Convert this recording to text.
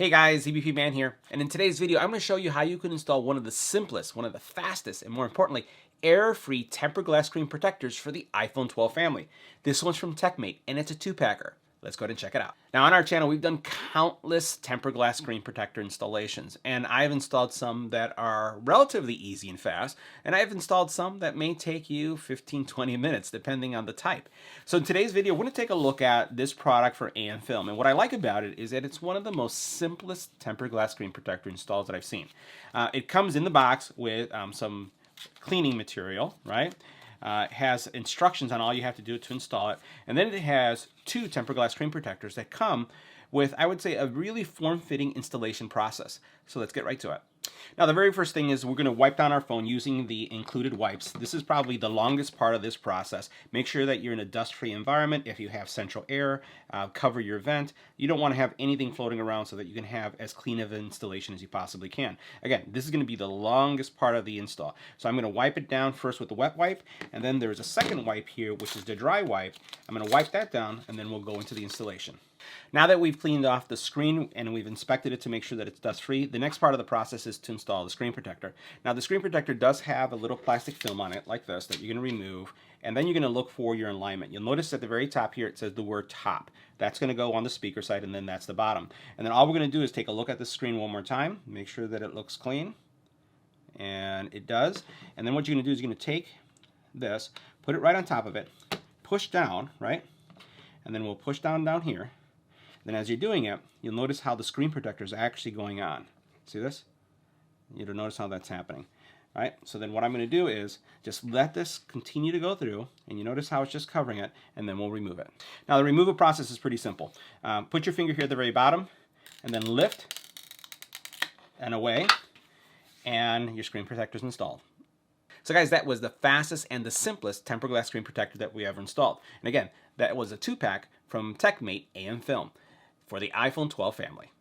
Hey guys, EBPMAN here, and in today's video I'm going to show you how you can install one of the simplest, one of the fastest, and more importantly, error-free tempered glass screen protectors for the iPhone 12 family. This one's from Techmate, and it's a two-packer. Let's go ahead and check it out. Now on our channel, we've done countless tempered glass screen protector installations, and I've installed some that are relatively easy and fast, and I've installed some that may take you 15-20 minutes, depending on the type. So in today's video, we're going to take a look at this product for AM film, and what I like about it is that it's one of the most simplest tempered glass screen protector installs that I've seen. It comes in the box with some cleaning material, right? It has instructions on all you have to do to install it, and then it has two tempered glass screen protectors that come with, I would say, a really form-fitting installation process. So let's get right to it. Now the very first thing is we're going to wipe down our phone using the included wipes. This is probably the longest part of this process. Make sure that you're in a dust-free environment. If you have central air, cover your vent. You don't want to have anything floating around so that you can have as clean of an installation as you possibly can. Again, this is going to be the longest part of the install. So I'm going to wipe it down first with the wet wipe, and then there's a second wipe here, which is the dry wipe. I'm going to wipe that down, and then we'll go into the installation. Now that we've cleaned off the screen and we've inspected it to make sure that it's dust-free, the next part of the process is to install the screen protector. Now the screen protector does have a little plastic film on it like this that you're going to remove, and then you're going to look for your alignment. You'll notice at the very top here it says the word top. That's going to go on the speaker side, and then that's the bottom. And then all we're going to do is take a look at the screen one more time, make sure that it looks clean, and it does. And then what you're going to do is you're going to take this, put it right on top of it, push down, right? And then we'll push down here. Then as you're doing it, you'll notice how the screen protector is actually going on. See this? You'll notice how that's happening. All right? So then what I'm going to do is just let this continue to go through, and you notice how it's just covering it, and then we'll remove it. Now the removal process is pretty simple. Put your finger here at the very bottom, and then lift and away, and your screen protector is installed. So guys, that was the fastest and the simplest tempered glass screen protector that we ever installed. And again, that was a two-pack from Techmate AM Film for the iPhone 12 family.